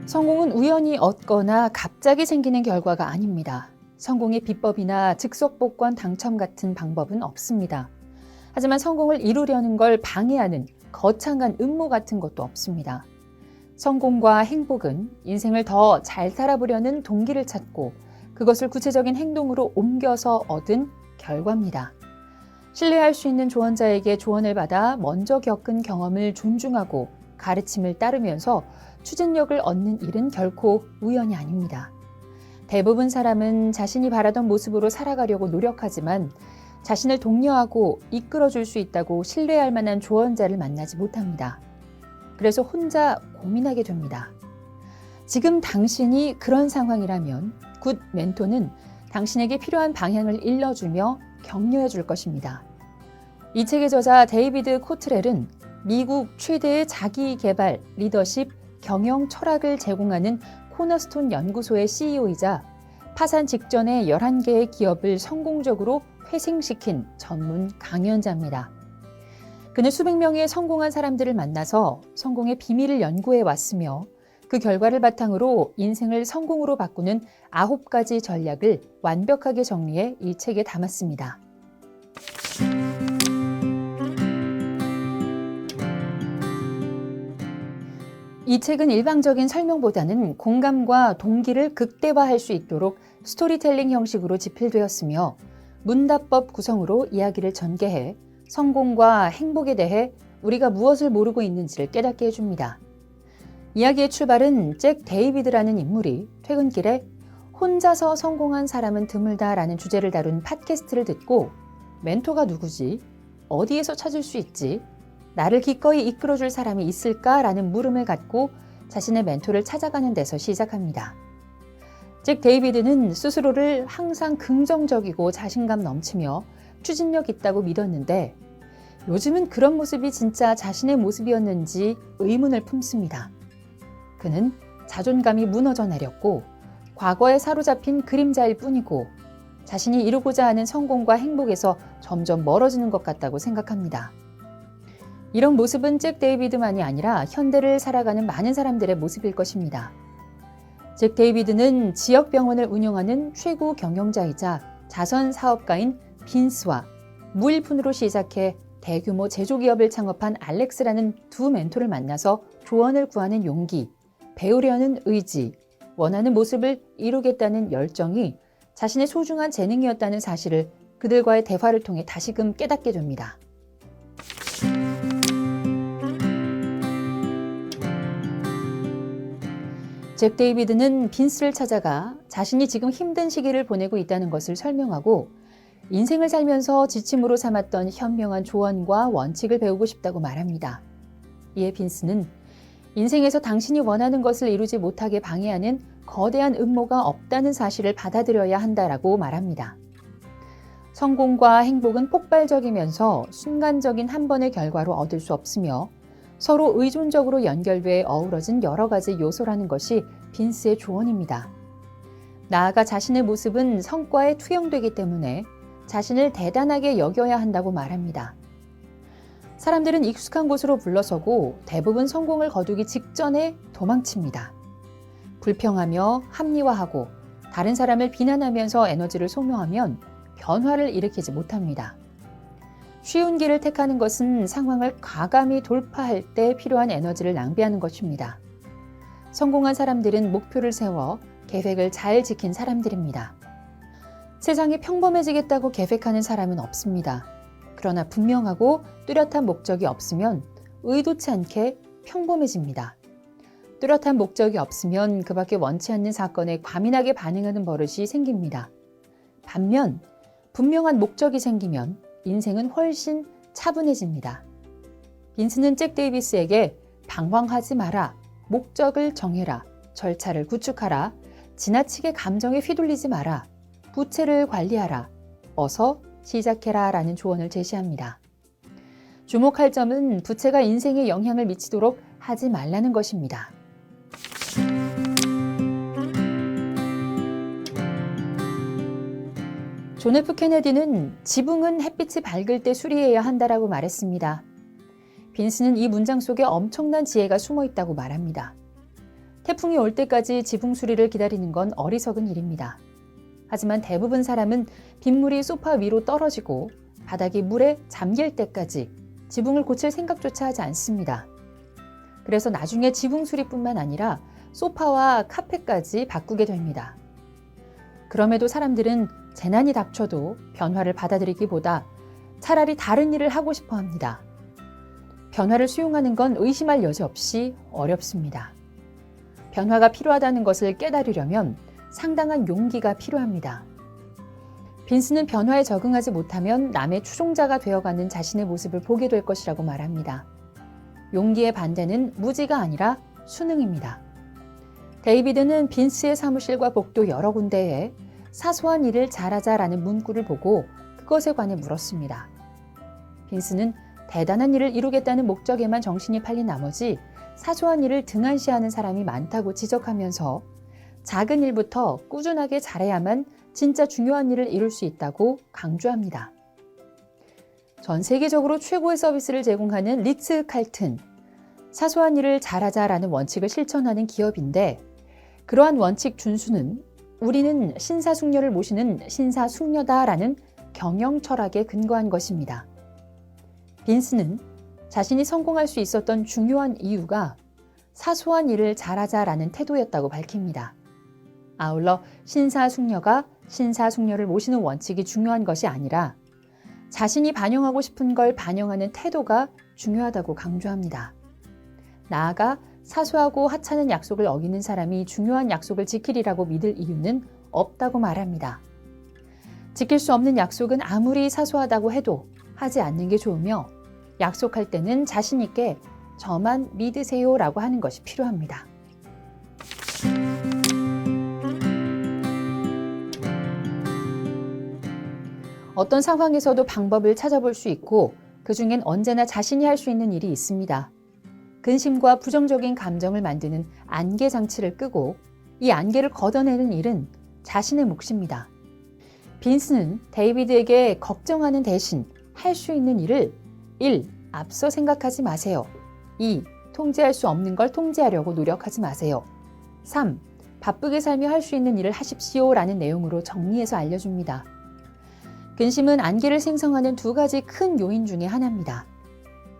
성공은 우연히 얻거나 갑자기 생기는 결과가 아닙니다. 성공의 비법이나 즉석복권 당첨 같은 방법은 없습니다. 하지만 성공을 이루려는 걸 방해하는 거창한 음모 같은 것도 없습니다. 성공과 행복은 인생을 더 잘 살아보려는 동기를 찾고 그것을 구체적인 행동으로 옮겨서 얻은 결과입니다. 신뢰할 수 있는 조언자에게 조언을 받아 먼저 겪은 경험을 존중하고 가르침을 따르면서 추진력을 얻는 일은 결코 우연이 아닙니다. 대부분 사람은 자신이 바라던 모습으로 살아가려고 노력하지만 자신을 독려하고 이끌어줄 수 있다고 신뢰할 만한 조언자를 만나지 못합니다. 그래서 혼자 고민하게 됩니다. 지금 당신이 그런 상황이라면 굿 멘토는 당신에게 필요한 방향을 일러주며 격려해 줄 것입니다. 이 책의 저자 데이비드 코트렐은 미국 최대의 자기개발, 리더십, 경영 철학을 제공하는 코너스톤 연구소의 CEO이자 파산 직전에 11개의 기업을 성공적으로 회생시킨 전문 강연자입니다. 그는 수백 명의 성공한 사람들을 만나서 성공의 비밀을 연구해 왔으며 그 결과를 바탕으로 인생을 성공으로 바꾸는 9가지 전략을 완벽하게 정리해 이 책에 담았습니다. 이 책은 일방적인 설명보다는 공감과 동기를 극대화할 수 있도록 스토리텔링 형식으로 집필되었으며 문답법 구성으로 이야기를 전개해 성공과 행복에 대해 우리가 무엇을 모르고 있는지를 깨닫게 해줍니다. 이야기의 출발은 잭 데이비드라는 인물이 퇴근길에 혼자서 성공한 사람은 드물다라는 주제를 다룬 팟캐스트를 듣고 멘토가 누구지? 어디에서 찾을 수 있지? 나를 기꺼이 이끌어줄 사람이 있을까라는 물음을 갖고 자신의 멘토를 찾아가는 데서 시작합니다. 잭 데이비드는 스스로를 항상 긍정적이고 자신감 넘치며 추진력 있다고 믿었는데 요즘은 그런 모습이 진짜 자신의 모습이었는지 의문을 품습니다. 그는 자존감이 무너져 내렸고 과거에 사로잡힌 그림자일 뿐이고 자신이 이루고자 하는 성공과 행복에서 점점 멀어지는 것 같다고 생각합니다. 이런 모습은 잭 데이비드만이 아니라 현대를 살아가는 많은 사람들의 모습일 것입니다. 잭 데이비드는 지역병원을 운영하는 최고 경영자이자 자선 사업가인 빈스와 무일푼으로 시작해 대규모 제조기업을 창업한 알렉스라는 두 멘토를 만나서 조언을 구하는 용기, 배우려는 의지, 원하는 모습을 이루겠다는 열정이 자신의 소중한 재능이었다는 사실을 그들과의 대화를 통해 다시금 깨닫게 됩니다. 잭 데이비드는 빈스를 찾아가 자신이 지금 힘든 시기를 보내고 있다는 것을 설명하고 인생을 살면서 지침으로 삼았던 현명한 조언과 원칙을 배우고 싶다고 말합니다. 이에 빈스는 인생에서 당신이 원하는 것을 이루지 못하게 방해하는 거대한 음모가 없다는 사실을 받아들여야 한다라고 말합니다. 성공과 행복은 폭발적이면서 순간적인 한 번의 결과로 얻을 수 없으며 서로 의존적으로 연결돼 어우러진 여러 가지 요소라는 것이 빈스의 조언입니다. 나아가 자신의 모습은 성과에 투영되기 때문에 자신을 대단하게 여겨야 한다고 말합니다. 사람들은 익숙한 곳으로 물러서고 대부분 성공을 거두기 직전에 도망칩니다. 불평하며 합리화하고 다른 사람을 비난하면서 에너지를 소모하면 변화를 일으키지 못합니다. 쉬운 길을 택하는 것은 상황을 과감히 돌파할 때 필요한 에너지를 낭비하는 것입니다. 성공한 사람들은 목표를 세워 계획을 잘 지킨 사람들입니다. 세상이 평범해지겠다고 계획하는 사람은 없습니다. 그러나 분명하고 뚜렷한 목적이 없으면 의도치 않게 평범해집니다. 뚜렷한 목적이 없으면 그 밖에 원치 않는 사건에 과민하게 반응하는 버릇이 생깁니다. 반면 분명한 목적이 생기면 인생은 훨씬 차분해집니다. 빈스는 잭 데이비스에게 방황하지 마라, 목적을 정해라, 절차를 구축하라, 지나치게 감정에 휘둘리지 마라, 부채를 관리하라, 어서 시작해라 라는 조언을 제시합니다. 주목할 점은 부채가 인생에 영향을 미치도록 하지 말라는 것입니다. 존 F 케네디는 지붕은 햇빛이 밝을 때 수리해야 한다라고 말했습니다. 빈스는 이 문장 속에 엄청난 지혜가 숨어 있다고 말합니다. 태풍이 올 때까지 지붕 수리를 기다리는 건 어리석은 일입니다. 하지만 대부분 사람은 빗물이 소파 위로 떨어지고 바닥이 물에 잠길 때까지 지붕을 고칠 생각조차 하지 않습니다. 그래서 나중에 지붕 수리뿐만 아니라 소파와 카펫까지 바꾸게 됩니다. 그럼에도 사람들은 재난이 닥쳐도 변화를 받아들이기보다 차라리 다른 일을 하고 싶어 합니다. 변화를 수용하는 건 의심할 여지 없이 어렵습니다. 변화가 필요하다는 것을 깨달으려면 상당한 용기가 필요합니다. 빈스는 변화에 적응하지 못하면 남의 추종자가 되어가는 자신의 모습을 보게 될 것이라고 말합니다. 용기의 반대는 무지가 아니라 수능입니다. 데이비드는 빈스의 사무실과 복도 여러 군데에 사소한 일을 잘하자라는 문구를 보고 그것에 관해 물었습니다. 빈스는 대단한 일을 이루겠다는 목적에만 정신이 팔린 나머지 사소한 일을 등한시하는 사람이 많다고 지적하면서 작은 일부터 꾸준하게 잘해야만 진짜 중요한 일을 이룰 수 있다고 강조합니다. 전 세계적으로 최고의 서비스를 제공하는 리츠 칼튼, 사소한 일을 잘하자라는 원칙을 실천하는 기업인데 그러한 원칙 준수는 우리는 신사숙녀를 모시는 신사숙녀다라는 경영 철학에 근거한 것입니다. 빈스는 자신이 성공할 수 있었던 중요한 이유가 사소한 일을 잘하자라는 태도였다고 밝힙니다. 아울러 신사숙녀가 신사숙녀를 모시는 원칙이 중요한 것이 아니라 자신이 반영하고 싶은 걸 반영하는 태도가 중요하다고 강조합니다. 나아가 사소하고 하찮은 약속을 어기는 사람이 중요한 약속을 지키리라고 믿을 이유는 없다고 말합니다. 지킬 수 없는 약속은 아무리 사소하다고 해도 하지 않는 게 좋으며 약속할 때는 자신 있게 저만 믿으세요라고 하는 것이 필요합니다. 어떤 상황에서도 방법을 찾아볼 수 있고 그중엔 언제나 자신이 할 수 있는 일이 있습니다. 근심과 부정적인 감정을 만드는 안개 장치를 끄고 이 안개를 걷어내는 일은 자신의 몫입니다. 빈스는 데이비드에게 걱정하는 대신 할 수 있는 일을 1. 앞서 생각하지 마세요. 2. 통제할 수 없는 걸 통제하려고 노력하지 마세요. 3. 바쁘게 살며 할 수 있는 일을 하십시오 라는 내용으로 정리해서 알려줍니다. 근심은 안개를 생성하는 두 가지 큰 요인 중에 하나입니다.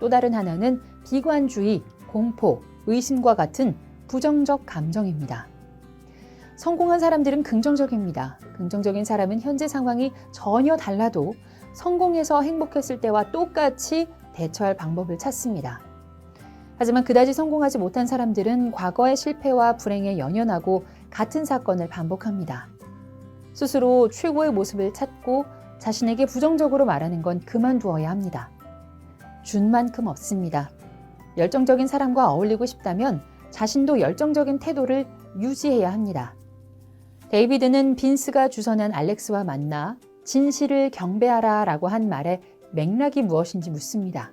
또 다른 하나는 비관주의, 공포, 의심과 같은 부정적 감정입니다. 성공한 사람들은 긍정적입니다. 긍정적인 사람은 현재 상황이 전혀 달라도 성공해서 행복했을 때와 똑같이 대처할 방법을 찾습니다. 하지만 그다지 성공하지 못한 사람들은 과거의 실패와 불행에 연연하고 같은 사건을 반복합니다. 스스로 최고의 모습을 찾고 자신에게 부정적으로 말하는 건 그만두어야 합니다. 준 만큼 없습니다. 열정적인 사람과 어울리고 싶다면 자신도 열정적인 태도를 유지해야 합니다. 데이비드는 빈스가 주선한 알렉스와 만나 진실을 경배하라 라고 한 말의 맥락이 무엇인지 묻습니다.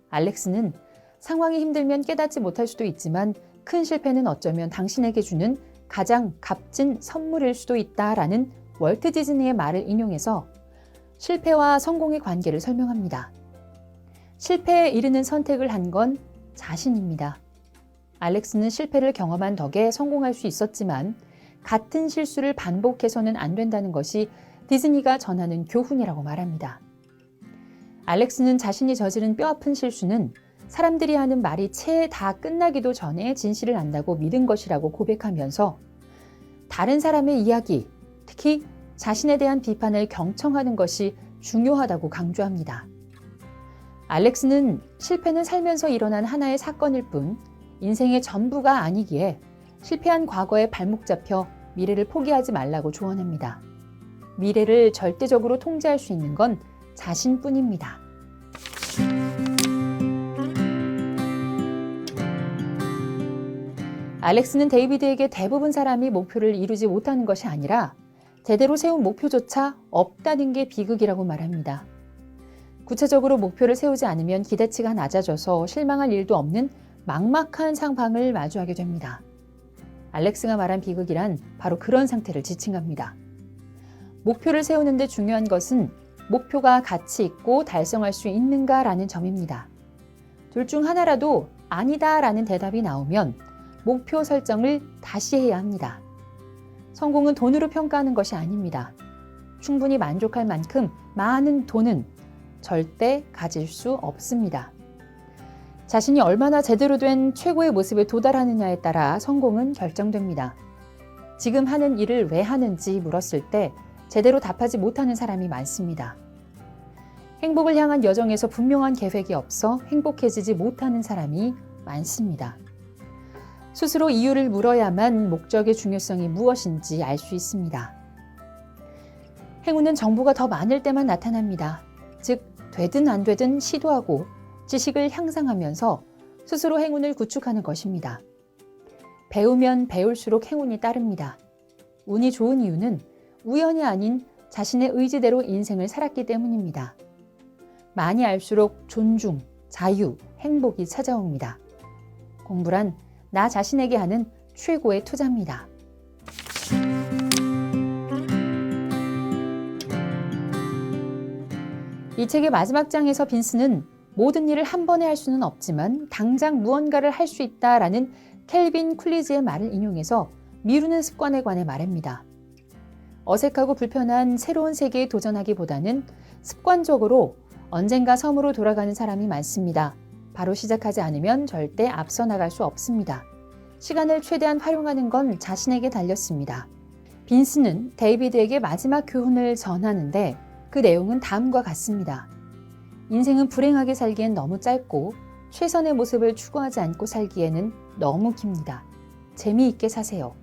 알렉스는 상황이 힘들면 깨닫지 못할 수도 있지만 큰 실패는 어쩌면 당신에게 주는 가장 값진 선물일 수도 있다라는 월트 디즈니의 말을 인용해서 실패와 성공의 관계를 설명합니다. 실패에 이르는 선택을 한 건 자신입니다. 알렉스는 실패를 경험한 덕에 성공할 수 있었지만 같은 실수를 반복해서는 안 된다는 것이 디즈니가 전하는 교훈이라고 말합니다. 알렉스는 자신이 저지른 뼈아픈 실수는 사람들이 하는 말이 채 다 끝나기도 전에 진실을 안다고 믿은 것이라고 고백하면서 다른 사람의 이야기, 특히 자신에 대한 비판을 경청하는 것이 중요하다고 강조합니다. 알렉스는 실패는 살면서 일어난 하나의 사건일 뿐 인생의 전부가 아니기에 실패한 과거에 발목 잡혀 미래를 포기하지 말라고 조언합니다. 미래를 절대적으로 통제할 수 있는 건 자신뿐입니다. 알렉스는 데이비드에게 대부분 사람이 목표를 이루지 못하는 것이 아니라 제대로 세운 목표조차 없다는 게 비극이라고 말합니다. 구체적으로 목표를 세우지 않으면 기대치가 낮아져서 실망할 일도 없는 막막한 상황을 마주하게 됩니다. 알렉스가 말한 비극이란 바로 그런 상태를 지칭합니다. 목표를 세우는데 중요한 것은 목표가 가치 있고 달성할 수 있는가라는 점입니다. 둘 중 하나라도 아니다라는 대답이 나오면 목표 설정을 다시 해야 합니다. 성공은 돈으로 평가하는 것이 아닙니다. 충분히 만족할 만큼 많은 돈은 절대 가질 수 없습니다. 자신이 얼마나 제대로 된 최고의 모습에 도달하느냐에 따라 성공은 결정됩니다. 지금 하는 일을 왜 하는지 물었을 때 제대로 답하지 못하는 사람이 많습니다. 행복을 향한 여정에서 분명한 계획이 없어 행복해지지 못하는 사람이 많습니다. 스스로 이유를 물어야만 목적의 중요성이 무엇인지 알 수 있습니다. 행운은 정보가 더 많을 때만 나타납니다. 즉, 되든 안 되든 시도하고 지식을 향상하면서 스스로 행운을 구축하는 것입니다. 배우면 배울수록 행운이 따릅니다. 운이 좋은 이유는 우연이 아닌 자신의 의지대로 인생을 살았기 때문입니다. 많이 알수록 존중, 자유, 행복이 찾아옵니다. 공부란 나 자신에게 하는 최고의 투자입니다. 이 책의 마지막 장에서 빈스는 모든 일을 한 번에 할 수는 없지만 당장 무언가를 할 수 있다라는 켈빈 쿨리지의 말을 인용해서 미루는 습관에 관해 말합니다. 어색하고 불편한 새로운 세계에 도전하기보다는 습관적으로 언젠가 섬으로 돌아가는 사람이 많습니다. 바로 시작하지 않으면 절대 앞서 나갈 수 없습니다. 시간을 최대한 활용하는 건 자신에게 달렸습니다. 빈스는 데이비드에게 마지막 교훈을 전하는데 그 내용은 다음과 같습니다. 인생은 불행하게 살기엔 너무 짧고 최선의 모습을 추구하지 않고 살기에는 너무 깁니다. 재미있게 사세요.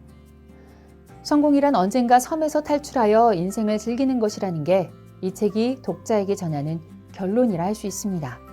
성공이란 언젠가 섬에서 탈출하여 인생을 즐기는 것이라는 게 이 책이 독자에게 전하는 결론이라 할 수 있습니다.